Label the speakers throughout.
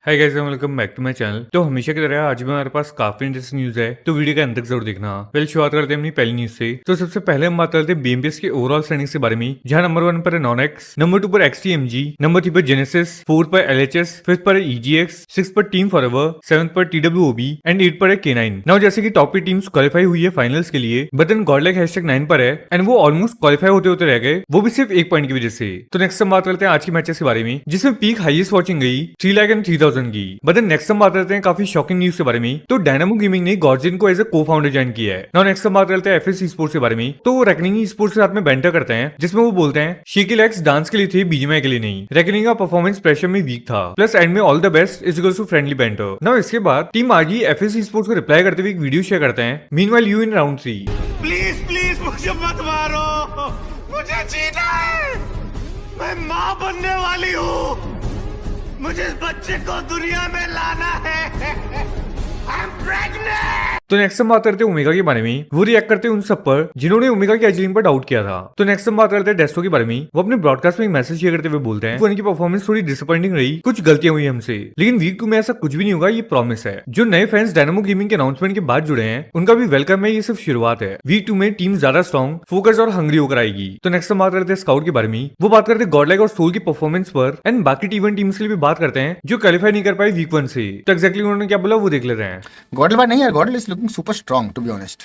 Speaker 1: Hi guys, welcome back to my channel. तो हमेशा की तरह आज भी हमारे पास काफी इंटरेस्टिंग न्यूज है, तो वीडियो के अंत तक जरूर देखना। पहले शुरुआत करते हैं अपनी पहली न्यूज से। तो सबसे पहले हम बात करते हैं बीएमपीएस के ओवरऑल स्टैंडिंग्स के बारे में, जहां नंबर 1 पर है नॉन-एक्स, नंबर 2 पर एक्सटीएमजी, नंबर 3 पर जेनेसिस, 4 पर एलएचएस, 5th पर ईजीएक्स, 6th पर टीम फॉरएवर, 7th पर टीडब्ल्यूओबी एंड 8 पर है K9। नाउ जैसे कि टॉप की टीम्स क्वालिफाई हुई है फाइनल्स के लिए, बट देन गॉडलाइक #9 पर है एंड वो ऑलमोस्ट क्वालिफाई होते होते रह गए, वो भी सिर्फ 1 पॉइंट की वजह से। तो नेक्स्ट हम बात करते हैं आज की मैचेस के बारे में, जिसमें पीक हाईएस्ट वॉचिंग गई 3,03,000 की। बट देन नेक्स्ट हम बात करते हैं काफी शॉकिंग न्यूज के बारे में। तो डायनामो गेमिंग ने गॉर्जिन को एज ए को फाउंडर ज्वाइन किया है। नाउ नेक्स्ट हम बात करते हैं एफएस स्पोर्ट्स के बारे में। तो वो रेकनिंग स्पोर्ट्स के साथ में बैंटर करते हैं, जिसमें वो बोलते हैं शीकी लेग्स डांस के लिए थे, बीजीएमआई के लिए नहीं। रेकनिंग का परफॉर्मेंस प्रेशर में वीक था, प्लस एंड में all the best is equals to friendly banter. Now इसके बाद टीम आरजी एफएस स्पोर्ट्स को रिप्लाई करते हुए एक वीडियो शेयर करते हैं, meanwhile you in round 3।
Speaker 2: Please please मुझे मत मारो, मुझे जीना है, मैं माँ बनने वाली हूँ, मुझे इस बच्चे को दुनिया में लाना है। I'm pregnant!
Speaker 1: तो नेक्स्ट हम बात करते हैं ओमेगा के बारे में। वो रिएक्ट करते हैं उन सब पर जिन्होंने ओमेगा की एजलिन पर डाउट किया था। तो नेक्स्ट हम बात करते हैं डेस्टो के बारे में। वो अपने ब्रॉडकास्ट में एक मैसेज शेयर करते हुए बोलते हैं उनकी परफॉर्मेंस थोड़ी डिसअपॉइंटिंग रही, कुछ गलतियां हुई हमसे, लेकिन वीक 2 में ऐसा कुछ भी नहीं होगा, ये प्रॉमिस है। जो नए फैंस डायनामो गेमिंग के अनाउंसमेंट के बाद जुड़े हैं, उनका भी वेलकम है, ये सिर्फ शुरुआत है। वीक 2 में टीम ज्यादा स्ट्रॉन्ग, फोकस और हंग्री होकर आएगी। तो नेक्स्ट हम बात करते हैं स्काउट के बारे में। वो बात करते हैं गॉडलाइक और सोल की परफॉर्मेंस पर एंड बाकी टीवन टीम्स के लिए भी बात करते हैं जो क्वालिफाई नहीं कर पाई वीक 1 से। तो एक्जैक्टली उन्होंने क्या बोला वो देख लेते हैं।
Speaker 3: गॉडल नहीं यार, GodL is looking super strong to be honest.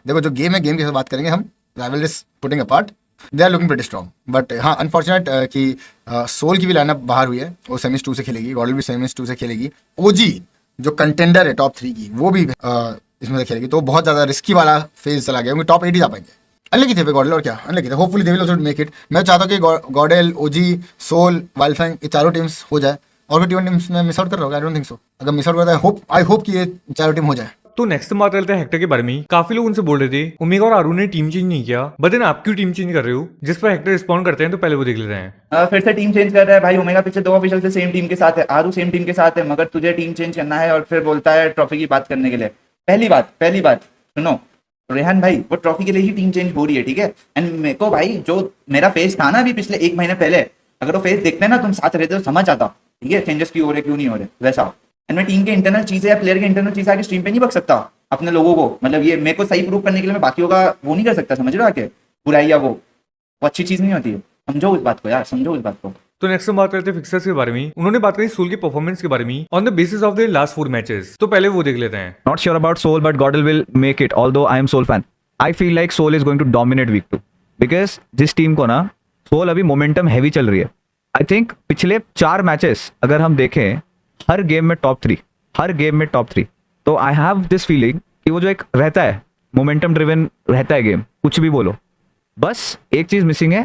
Speaker 3: देखो जो गेम है, गेम की बात करेंगे हम, rival is putting apart, they are looking pretty strong. But हाँ, अनफॉर्चुनेट कि सोल की भी लाइनअप बाहर हुई है, वो सेमीज 2 से खेलेगी, गॉडल भी सेमीज 2 से खेलेगी। ओजी जो कंटेंडर है टॉप 3 की, वो भी इसमें से खेलेगी, तो बहुत ज्यादा रिस्की वाला फेज चला गया, टॉप 8 ही जा पाएंगे। अनलकी थे गॉडल, और क्या अनलकी थे। Hopefully they will also make it. मैं चाहता हूँ कि गॉडल, ओजी, सोल, वाइल्डफैंग, ये चारों टीम्स हो जाए। और भी टीवन टीम्स में मिस आउट कर रहा होगा, आई डोंट थिंक सो। अगर मिस आउट करता है, आई होप कि ये चारों टीम हो जाए।
Speaker 1: तो नेक्स्ट बात करते हैं हेक्टर के बारे में। काफी लोग उनसे बोल रहे थे ओमेगा और आरू ने टीम चेंज नहीं किया, बट देन आप क्यों टीम चेंज कर रहे हो, जिस पर हेक्टर रिस्पॉन्ड करते हैं। तो पहले वो देख लेते हैं।
Speaker 4: फिर से टीम चेंज कर रहा है भाई। ओमेगा पिछले 2 ऑफिशियल से सेम टीम के साथ है, आरू सेम टीम के साथ है, मगर तुझे टीम चेंज करना है और फिर बोलता है ट्रॉफी की बात करने के लिए। पहली बात सुनो रेहान भाई, वो ट्रॉफी के लिए ही टीम चेंज हो रही है, ठीक है। एंड मेरे को भाई जो मेरा फेस था ना अभी पिछले 1 महीने पहले, अगर वो फेस देखते ना तुम साथ रहते तो समझ आता, ठीक है, चेंजेस क्यों हो रहे क्यों नहीं हो रहे वैसा। एंड मैं टीम के इंटरनल चीजें या प्लेयर के इंटरनल चीजें आके स्ट्रीम पे नहीं बक सकता अपने लोगों को, मतलब ये मेरे को सही प्रूव करने के लिए मैं बाकियों का वो नहीं कर सकता, समझ रहे हो आके बुराई या वो अच्छी चीज नहीं होती है। समझो उस बात को यार, समझो उस बात को।
Speaker 1: तो नेक्स्ट हम बात करते हैं फिक्सर्स के बारे में। उन्होंने बात करी सोल की परफॉर्मेंस के बारे में on the basis of the last 4 matches. तो पहले वो देख लेते हैं।
Speaker 5: Not sure about Soul, but Godel will make it. Although I am Soul fan, I feel like Soul is going to dominate week 2 because जिस team को ना Soul अभी मोमेंटम हैवी चल रही है। आई थिंक पिछले 4 मैचेस अगर हम देखें, हर गेम में टॉप 3, तो आई हैव दिस फीलिंग कि वो जो एक रहता है मोमेंटम ड्रिवन रहता है गेम, कुछ भी बोलो, बस एक चीज मिसिंग है,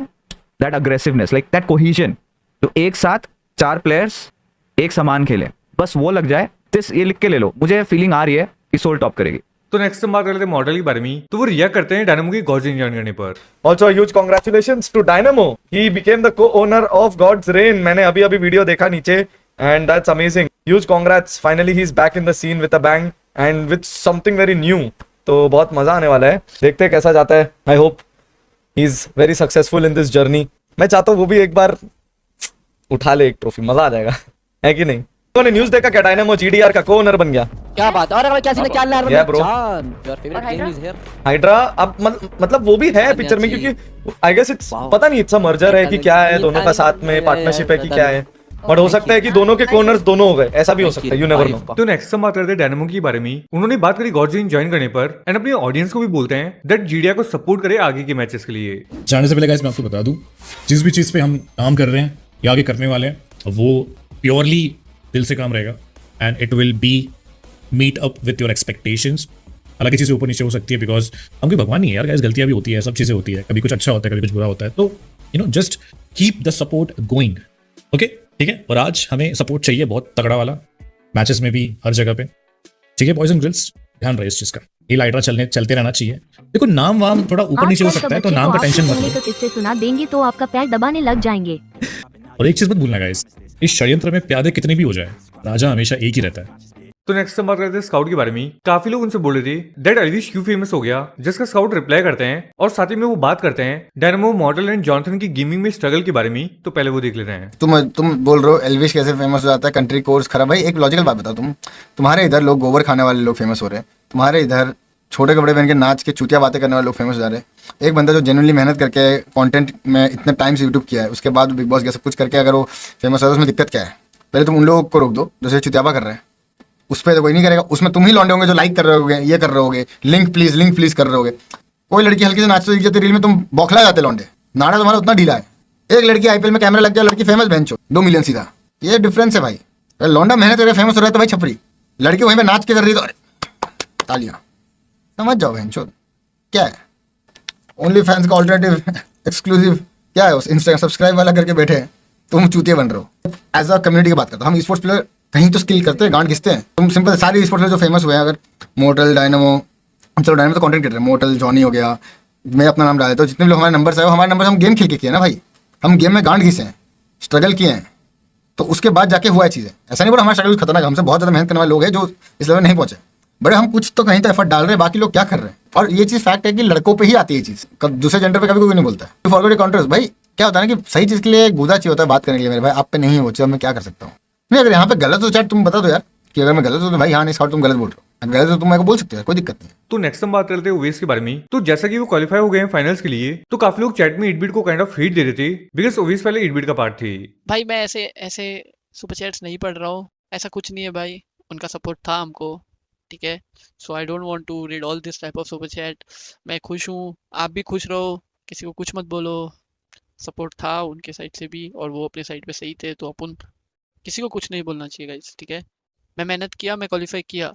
Speaker 5: that aggressiveness, like that cohesion, जो एक साथ 4 प्लेयर्स एक समान खेले, बस वो लग जाए। ये लिख के ले लो, मुझे फीलिंग आ रही है कि सोल टॉप करेगी।
Speaker 1: तो नेक्स्ट हम बात करते हैं मॉडल के बारे में। तो वो रिएक्ट करते हैं डायनामो की गॉर्जिन ज्वाइन करने पर।
Speaker 6: Also a huge congratulations to Dynamo. He became the co-owner of God's Reign. मैंने अभी वीडियो देखा नीचे and that's amazing. Huge congrats. Finally he's back in the scene with a bang and with something very new. तो बहुत मजा आने वाला है, देखते हैं कैसा जाता है। I hope he's very successful in this journey. मैं चाहता हूँ वो भी एक बार उठा ले एक ट्रॉफी, मजा आ जाएगा, है कि नहीं। तो न्यूज़ देखा क्या, डायनामो जीडीआर का को-ओनर बन गया,
Speaker 7: क्या बात है। और क्या सीन है, क्या लड़ रहा है
Speaker 6: bro.
Speaker 7: Your favourite game is here
Speaker 6: hydra अब मतलब वो भी है पिक्चर में, क्योंकि आई गेस इट्स पता नहीं इट्स अ मर्जर है कि क्या है, दोनों का साथ में पार्टनरशिप है कि क्या है, बट हो सकता है कि दोनों के कॉर्नर्स दोनों हो गए, ऐसा भी हो सकता है, यू नेवर नो।
Speaker 1: तो नेक्स्ट हम बात करते हैं डायनामो के बारे में। उन्होंने बात करी गॉर्जिन ज्वाइन करने पर एंड अपनी ऑडियंस को भी बोलते हैं दैट जीडिया को सपोर्ट करे आगे के मैचेस के लिए।
Speaker 8: जाने से पहले गाइस मैं आपको बता दूं, जिस भी चीज़ पे हम काम कर रहे हैं या आगे करने वाले हैं, वो प्योरली दिल से काम रहेगा and it will be meet up with your expectations. हालांकि चीज़ें ऊपर नीचे हो सकती है, बिकॉज हम कोई भगवान नहीं है यार गाइस, गलतियां भी होती है, सब चीज़ें होती है, कभी कुछ अच्छा होता है कभी कुछ बुरा होता है, तो just keep the support going, okay, ठीक है। और आज हमें सपोर्ट चाहिए बहुत तगड़ा वाला, मैचेस में भी हर जगह पे, ठीक है। बॉयज एंड गर्ल्स ध्यान रहे इस चीज़ का, ये लाइट्रा चलते रहना चाहिए। देखो नाम वाम थोड़ा ऊपर नीचे हो सकता है, तो नाम का टेंशन मत लो।
Speaker 9: किससे सुना देंगे तो आपका पैर दबाने लग जाएंगे।
Speaker 8: और एक चीज मत भूलना गाइस, इस षड्यंत्र में प्यादे कितने भी हो जाए, राजा हमेशा एक ही रहता है।
Speaker 1: तो नेक्स्ट हम बात करते हैं स्काउट के बारे में। काफी लोग उनसे बोल रहे थे दैट एल्विश क्यों फेमस हो गया, जिसका स्काउट रिप्लाई करते हैं और साथ ही में वो बात करते हैं डायनामो मॉडल एंड जॉनसन की गेमिंग में स्ट्रगल के बारे में। तो पहले वो देख लेते हैं।
Speaker 3: तुम बोल रहे हो एल्विश कैसे फेमस हो जाता है, कंट्री कोर्स खराब। भाई एक लॉजिकल बात बताओ, तुम्हारे इधर लोग गोबर खाने वाले लोग फेमस हो रहे हैं, तुम्हारे इधर छोटे कपड़े पहन के नाच के चूतिया बातें करने वाले लोग फेमस हो जा रहे हैं। एक बंदा जो जेन्युइनली मेहनत करके कंटेंट में इतने टाइम से यूट्यूब किया है, उसके बाद बिग बॉस गया सब कुछ करके अगर वो फेमस हो उसमें दिक्कत क्या है? पहले तुम उन लोगों को रोक दो जैसे चुतियापा कर रहे हैं, उस पर तो कोई नहीं करेगा। उसमें तुम ही लौंडे होंगे जो लाइक कर रहे होगे, ये कर रहे होगे, लिंक प्लीज कर रहे होगे। कोई लड़की हल्की से नाचते दिख जाती रील में, तुम बौखला जाते लौंडे। नाड़ा तुम्हारा उतना ढीला है। एक लड़की आईपीएल में कैमरा लग गया, लड़की फेमस बेंचो 2 मिलियन सीधा। ये डिफरेंस है भाई। लौंडा मेहनत करके फेमस हो रहा है तो भाई छपरी, लड़की वहीं पे नाच के कर रही तो अरे तालियां, समझ जाओ बेंचो। क्या है ओनली फैंस का ऑल्टरनेटिव एक्सक्लूसिव क्या है? उस इंस्टाग्राम सब्सक्राइब वाला करके बैठे हैं, तुम चूतिया बन रहे हो। एज अ कम्युनिटी की बात करते हैं हम, स्पोर्ट्स प्लेयर कहीं तो स्किल करते हैं, गांड घिसते हैं। तुम सिंपल सारे स्पोर्ट्स प्लेयर जो फेमस हुए हैं, अगर मोटल डायनामो, चलो डायनामो तो कंटेंट क्रिएटर है, मोटल जॉनी हो गया, मैं अपना नाम डाल देता हूँ। जितने भी लोग हमारे नंबर आए, हमारे नंबर हम गेम खेल के किए ना भाई, हम गेम में गांड घिसे हैं, स्ट्रगल किए हैं, तो उसके बाद जाके हुआ है चीज़ें। ऐसा नहीं बोला हमारा स्ट्रगल खतरनाक, हमसे बहुत ज़्यादा मेहनत करने वाले लोग हैं जो इस लेवल नहीं पहुंचे, बड़े हम कुछ तो कहीं तो एफर्ट डाल रहे हैं, बाकी लोग क्या कर रहे हैं। और ये चीज़ फैक्ट है कि लड़कों पे ही आती है ये चीज़, दूसरे जेंडर पे कभी कोई नहीं बोलता है। फॉरवर्ड काउंटर्स भाई क्या होता है ना कि सही चीज़ के लिए गुदा चाहिए होता है बात करने के लिए। मेरे भाई आप पे नहीं है वो चीज़, मैं क्या कर सकता हूँ? नहीं अगर यहाँ पे गलत हो चाहे तुम बता दो यार कि अगर मैं गलत हूँ तो भाई हाँ नहीं स्काउट तुम गलत बोल रहे हो, गलत हो तुम मेरे को बोल सकते हो, कोई दिक्कत नहीं।
Speaker 1: तो नेक्स्ट हम बात करते हैं ओवेस के बारे में। तो जैसा कि वो क्वालिफाई हो गए हैं फाइनल्स के लिए, तो काफी लोग चैट में 8-बिट को काइंड ऑफ हेट दे रहे थे बिकॉज ओवेस पहले 8-बिट का पार्ट थे।
Speaker 7: भाई मैं ऐसे ऐसे सुपर चैट्स नहीं पढ़ रहा हूँ, ऐसा कुछ नहीं है भाई, उनका सपोर्ट था हमको, ठीक है। So I don't want to read all this type of super chat. मैं खुश हूँ, आप भी खुश रहो, किसी को कुछ मत बोलो। सपोर्ट था उनके साइड से भी और वो अपने साइड पे सही थे, तो अपन किसी को कुछ नहीं बोलना चाहिए गाइस, ठीक है। मैं मेहनत किया, मैं क्वालिफाई किया,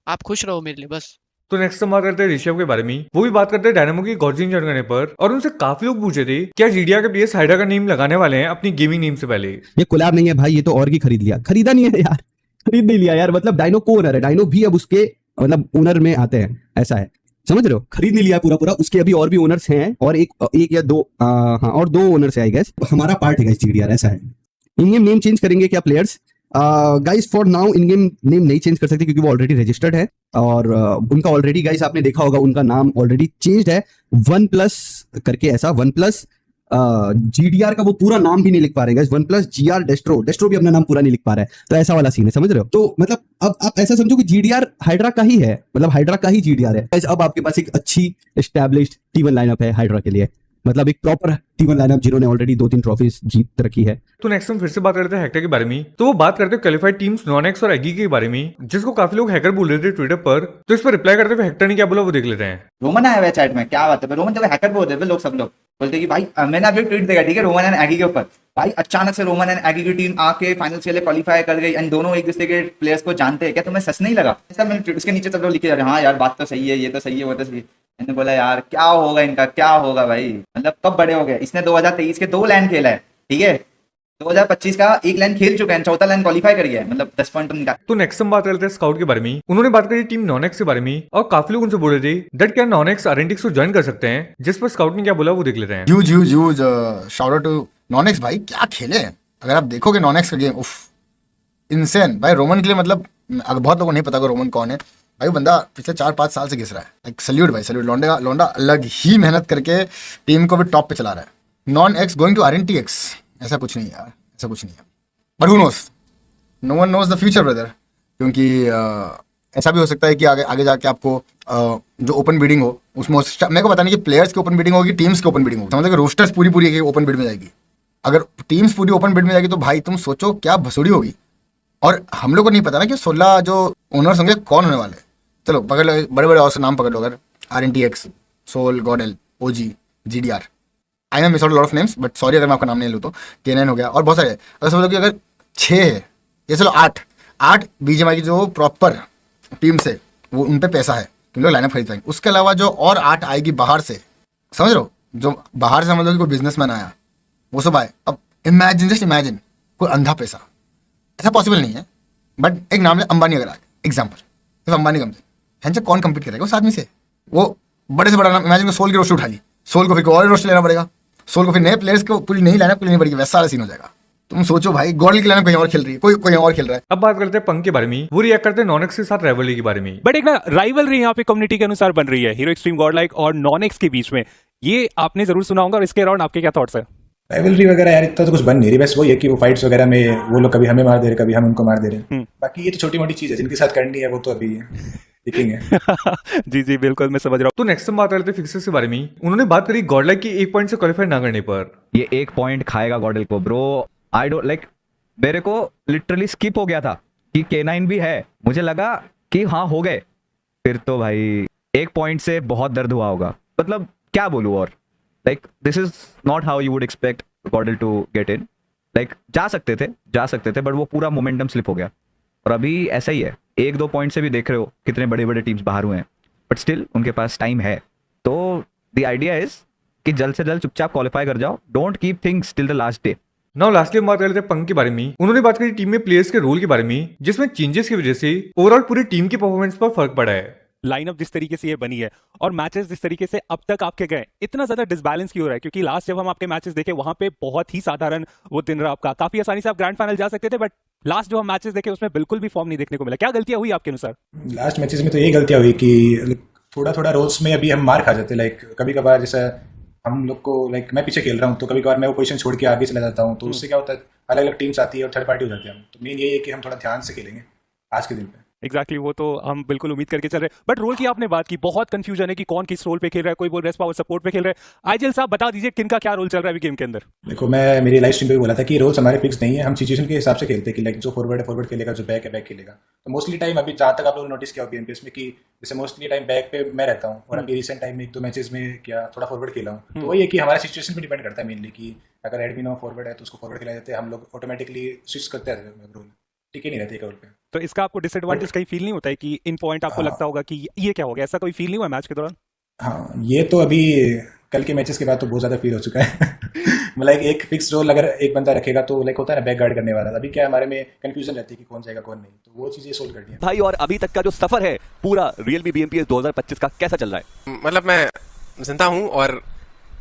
Speaker 7: आप खुश रहो मेरे लिए बस।
Speaker 1: तो नेक्स्ट हम बात करते हैं ऋषभ के बारे में। वो भी बात करते हैं डायनामो की गॉर्जिन जॉइन करने पर, और उनसे काफी लोग पूछे थे क्या जीडिया के प्लेयर्स हाइड्रा का नेम लगाने वाले हैं अपनी गेमिंग नेम से पहले।
Speaker 10: ये कोलैब नहीं है भाई, ये तो और की खरीद लिया, खरीदा नहीं है यार, खरीद नहीं लिया यार। मतलब डायनो को ओनर है, डायनो भी अब उसके मतलब ओनर में आते हैं, ऐसा है, समझ रहे हो। खरीद नहीं लिया पूरा, उसके अभी और भी ओनर्स हैं, और एक या दो हाँ और 2 ओनर्स है आई गेस। हमारा पार्ट है गाइस जीडीआर, ऐसा है। इन गेम नेम चेंज करेंगे क्या players? Guys for now in game name नहीं चेंज कर सकते क्योंकि वो ऑलरेडी रजिस्टर्ड है, और उनका ऑलरेडी गाइस आपने देखा होगा उनका नाम ऑलरेडी चेंज्ड है, 1+ करके, ऐसा 1+ जीडीआर का वो पूरा नाम भी नहीं लिख पा रहे हैं, 1+ GR डेस्ट्रो भी अपना नाम पूरा नहीं लिख पा रहा है, तो ऐसा वाला सीन है, समझ रहे हो। तो मतलब अब आप ऐसा समझो कि जीडीआर हाइड्रा का ही है, मतलब हाइड्रा का ही जीडीआर है। अब आपके पास एक अच्छी एस्टैब्लिश्ड T1 लाइनअप है हाइड्रा के लिए, मतलब एक प्रॉपर T1 लाइनअप जिन्होंने ऑलरेडी 2-3 ट्रॉफीज जीत रखी है।
Speaker 1: तो नेक्स्ट हम फिर से बात करते हैं हैकर के बारे में। तो वो बात करते हैं क्वालिफाइड टीम्स नॉनेक्स और एगी के बारे में, जिसको काफी लोग हैकर बोल रहे थे ट्विटर पर। तो इस पर रिप्लाई करते हुए हेक्टर ने क्या बोला वो देख लेते हैं।
Speaker 4: रोमन आया हुआ है चैट में, क्या बात है रोमन, तो हैकर बोल रहे थे लोग, सब लोग बोलते कि भाई मैंने अभी ट्वीट देखा, ठीक है, रोमन एंड एगी के ऊपर। भाई अचानक से रोमन एंड एगी की टीम आके फाइनल्स के लिए क्वालिफाई कर गई, एंड दोनों एक दूसरे के प्लेयर्स को जानते हैं। क्या तुम्हें सच नहीं लगा? ऐसा मैंने उसके नीचे सब लोग लिखे जा रहे हैं, हाँ यार बात तो सही है, ये तो सही है, वो तो सही है। मैंने बोला यार क्या होगा इनका, क्या होगा भाई, मतलब कब बड़े हो गए। इसने 2023 के 2 लैंड खेला है, ठीक है, 2025 का 1 लैंड खेल चुका है, 4था लैंड क्वालिफाई कर गया है, मतलब 10 पॉइंट उनका।
Speaker 1: तो नेक्स्ट हम बात करते हैं स्काउट के बारे में। उन्होंने बात करी टीम नॉनेक्स के बारे में, और काफी लोग उनसे बोल रहे थे दैट क्या नॉनेक्स आरएनटिक्स को ज्वाइन कर सकते हैं, जिस पर स्काउट ने क्या बोला वो देख लेते हैं।
Speaker 3: ह्यूज शाउट आउट टू नॉनेक्स भाई, क्या खेले। अगर आप देखोगे नॉनेक्स का गेम, उफ इनसेन भाई। रोमन के लिए मतलब अगर बहुत लोगों को नहीं पता कि रोमन कौन है भाई, बंदा पिछले 4-5 साल से घिस रहा है। लाइक सल्यूट भाई, सल्यूट। लौंडा अलग ही मेहनत करके टीम को भी टॉप पे चला रहा है। नॉन-एक्स गोइंग टू RNTX, ऐसा कुछ नहीं यार, ऐसा कुछ नहीं है। But who knows, no one knows the future brother, क्योंकि ऐसा भी हो सकता है कि आगे जाके आपको जो ओपन बिडिंग हो उसमें मेरे को पता नहीं कि प्लेयर्स की ओपन बिडिंग होगी, टीम्स की ओपन बिडिंग होगी। समझो कि रोस्टर्स पूरी ओपन बिड में जाएगी। अगर टीम्स पूरी ओपन बिड में जाएगी तो भाई तुम सोचो क्या भसुड़ी होगी। और हम लोग को नहीं पता ना कि 16 जो ओनर्स होंगे कौन होने वाले। चलो पकड़ लो, बड़े और से नाम पकड़ लो, अगर RNTX, Soul, Godl, OG, GDR। I am miss out lot of names, but sorry अगर मैं आपका नाम नहीं लूँ तो। K9 हो गया और बहुत सारे। अगर समझ लो कि अगर 6 है, ये चलो 8 BGMI की जो प्रॉपर टीम से वो उन पे पैसा है कि लोग लाइनअप खरीद पाएंगे। उसके अलावा जो और 8 आएगी बाहर से, समझ लो जो बाहर से समझ लो कि कोई बिजनेसमैन आया वो सब आए। अब जस्ट इमेजिन कोई अंधा पैसा, ऐसा पॉसिबल नहीं है, बट एक नाम है अंबानी। अगर आए एग्जाम्पल, सिर्फ अंबानी कम से हैंसे कौन कम्पीट करेगा उस आदमी से? वो बड़े से बड़ा नाम, इमेजिन सोल की रोस्टर उठा ली, सोल को फिर और रोस्टर लेना पड़ेगा, सोल को फिर नए प्लेयर्स को पूरी नई लाइनअप लेनी पड़ेगी, वैसा वाला सीन हो जाएगा। तुम सोचो भाई, गॉडल की लाइनअप कहीं और खेल रही है, कोई और खेल रहा है।
Speaker 1: अब बात करते हैं पंक के बारे में। वो रिएक्ट करते हैं नॉनेक्स के साथ राइवलरी के बारे में।
Speaker 11: बट एक ना राइवलरी यहाँ पे कम्युनिटी के अनुसार बन रही है हीरो एक्सट्रीम गॉडलाइक और नॉनेक्स के बीच में। ये आपने जरूर सुना होगा और इसके अराउंड आपके क्या थॉट्स है?
Speaker 12: राइवलरी वगैरह यार इतना तो कुछ बन नहीं रही, बस वही है कि वो फाइट्स वगैरह में वो लोग कभी हमें मार दे रहे, कभी हम उनको मार दे रहे हैं। बाकी ये तो छोटी मोटी चीज है, जिनके साथ करनी है वो तो अभी देखेंगे।
Speaker 11: जी जी बिल्कुल, मैं समझ रहा
Speaker 1: तो नेक्स्ट हम बात करते हैं फिक्सेस के बारे में। उन्होंने बात करी गॉडलाइक की 1 पॉइंट से क्वालिफाई ना करने पर।
Speaker 5: ये 1 पॉइंट खाएगा गॉडल को ब्रो। आई डोंट लाइक, मेरे को लिटरली स्किप हो गया था कि K9 भी है, मुझे लगा कि हाँ हो गए, फिर तो भाई 1 पॉइंट से बहुत दर्द हुआ होगा। मतलब क्या बोलूं, और like this is not how you would expect Godl to get in. Like जा सकते थे बट वो पूरा मोमेंटम स्लिप हो गया। और अभी ऐसा ही है, 1-2 पॉइंट से भी देख रहे हो कितने बड़े बड़े टीम्स बाहर हुए हैं, बट स्टिल उनके पास टाइम है। तो द आइडिया इज कि जल्द से जल्द चुपचाप क्वालिफाई कर जाओ, don't keep things till the last day.
Speaker 1: Now lastly हम बात कर लेते हैं पंक के बारे में। उन्होंने बात करी टीम में प्लेयर्स के रोल के बारे में, जिसमें चेंजेस की वजह से ओवरऑल पूरी टीम की परफॉर्मेंस पर फर्क पड़ा है।
Speaker 11: लाइनअप जिस तरीके से ये बनी है और मैचेस जिस तरीके से अब तक आपके गए, इतना ज्यादा डिसबैलेंस क्यों हो रहा है? क्योंकि लास्ट जब हम आपके मैचेस देखे वहां पे बहुत ही साधारण वो दिन रहा आपका, काफी आसानी से आप ग्रैंड फाइनल जा सकते थे, बट लास्ट जो हम मैचेस देखे उसमें बिल्कुल भी फॉर्म नहीं देखने को मिला। क्या गलतियां हुई आपके अनुसार?
Speaker 12: लास्ट मैचेस में तो यही गलतियां हुई कि थोड़ा थोड़ा रोल्स में अभी हम मार खा जाते। लाइक कभी कभार जैसा हम लोग को, लाइक मैं पीछे खेल रहा हूँ तो कभी कभार मैं वो पोजीशन छोड़ के आगे चला जाता हूँ, तो उससे क्या होता है अलग अलग टीम्स आती है और थर्ड पार्टी हो जाती है। तो मेन यही है कि हम थोड़ा ध्यान से खेलेंगे आज के दिन पे।
Speaker 11: एग्जैक्टली वो तो हम बिल्कुल उम्मीद करके चल रहे हैं। बट रोल की आपने बात की, बहुत कंफ्यूजन है कि कौन किस रोल पे खेल रहा है। कोई बोल रहा है पावर सपोर्ट पे खेल रहा है। आईजीएल साहब बता दीजिए किनका क्या रोल चल रहा है अभी गेम के अंदर?
Speaker 12: देखो, मैं मेरी लाइव स्ट्रीम पे भी बोला था कि रोल्स हमारे फिक्स नहीं है, हम सिचुएशन के हिसाब से खेलते हैं कि लाइक जो फॉरवर्ड है फॉरवर्ड खेलेगा, जो बैक है बैक खेलेगा। तो मोस्टली टाइम अभी जहाँ तक आप लोगों ने नोटिस किया हो बीएमपीएस में कि जैसे मोस्टली टाइम बैक पे मैं रहता हूँ, और अभी रिसेंट टाइम में 1-2 मैचेस में क्या थोड़ा फॉरवर्ड खेला हूँ। तो वही है कि हमारा सिचुएशन पे डिपेंड करता है मेनली कि अगर एडमिन फॉरवर्ड है तो उसको फॉरवर्ड खिलाया जाते हैं, हम लोग ऑटोमेटिकली स्विच करते हैं रोल, टिके नहीं रहते एक रोल पे।
Speaker 11: तो इसका आपको डिसएडवांटेज कहीं फील नहीं होता है कि इन पॉइंट आपको लगता होगा कि ये क्या हो गया? ऐसा कोई फील नहीं हुआ मैच के दौरान?
Speaker 12: हाँ, ये तो अभी कल के मैचेस के बाद तो बहुत ज़्यादा फील हो चुका है। मतलब एक फिक्स रोल अगर एक बंदा रखेगा तो लाइक होता है ना बैक गार्ड करने वाला, अभी क्या हमारे में कंफ्यूजन रहती है कि कौन जाएगा कौन नहीं, तो वो चीज़ें सोल्व कर दी
Speaker 13: भाई। और अभी तक का जो सफर है पूरा रियलमी बीएमपीएस 2025 का कैसा चल रहा है?
Speaker 14: मतलब मैं जिंदा हूँ और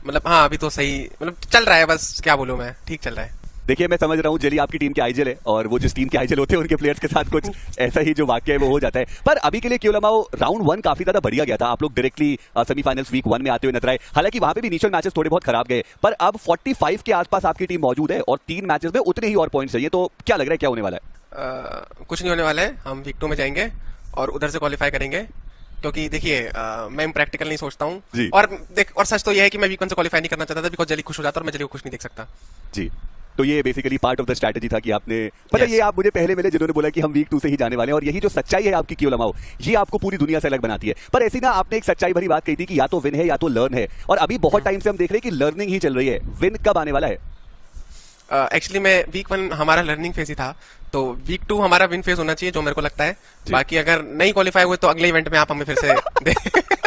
Speaker 14: मतलब हाँ अभी तो सही मतलब चल रहा है, बस क्या बोलूँ मैं, ठीक चल रहा है।
Speaker 13: देखिए मैं समझ रहा हूँ जेली आपकी टीम के आईजीएल है और वो जिस टीम के आईजीएल होते हैं उनके प्लेयर्स के साथ कुछ ऐसा ही जो वाक्य है वो हो जाता है। पर अभी के लिए क्योलमाओ राउंड 1 काफी ज्यादा बढ़िया गया था। आप लोग डायरेक्टली सेमीफाइनल्स वीक 1 में आते हुए नजर आए। हालांकि वहां पे भी इनिशियल मैचेस थोड़े बहुत खराब गए, पर अब 45 के आसपास आपकी टीम मौजूद है और 3 मैचेस में उतने ही और पॉइंट्स चाहिए। तो क्या लग रहा है क्या होने वाला है?
Speaker 14: कुछ नहीं होने वाला है, हम वीक 2 में जाएंगे और उधर से क्वालिफाई करेंगे। क्योंकि देखिए मैं प्रैक्टिकल नहीं सोचता हूँ, और सच तो यह है कि मैं वीक 1 से क्वालिफाई नहीं करना चाहता था, बिकॉज जल्दी खुश हो जाता और मैं जल्दी खुश नहीं देख सकता
Speaker 13: जी। तो ये basically part of the strategy था कि आपने मतलब ये आप मुझे पहले मिले जिन्होंने बोला कि हम वीक 2 से ही जाने वाले हैं, और यही जो सच्चाई है आपकी क्योलमाओ, ये आपको पूरी दुनिया से अलग बनाती है। पर ऐसी ना आपने एक सच्चाई भरी बात कही थी कि या तो विन है या तो लर्न है, और अभी बहुत टाइम से हम देख रहे हैं कि लर्निंग ही चल रही है। विन कब आने वाला है?
Speaker 14: एक्चुअली मैं वीक 1 हमारा लर्निंग फेज ही था, तो वीक 2 हमारा विन फेज होना चाहिए जो मेरे को लगता है। बाकी अगर नहीं क्वालिफाई हुए तो अगले इवेंट में आप हमें फिर से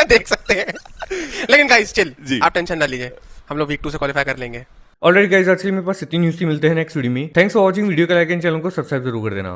Speaker 14: देख सकते हैं। लेकिन गाइस चिल, आप टेंशन ना लीजिए, हम लोग वीक 2 से क्वालिफाई कर लेंगे।
Speaker 1: ऑलराइट गाइस, आज के लिए मेरे पास इतनी न्यूज़ थी। मिलते हैं नेक्स्ट वीडियो में। Thanks for watching. वीडियो को लाइक एंड चैनल को सब्सक्राइब जरूर कर देना।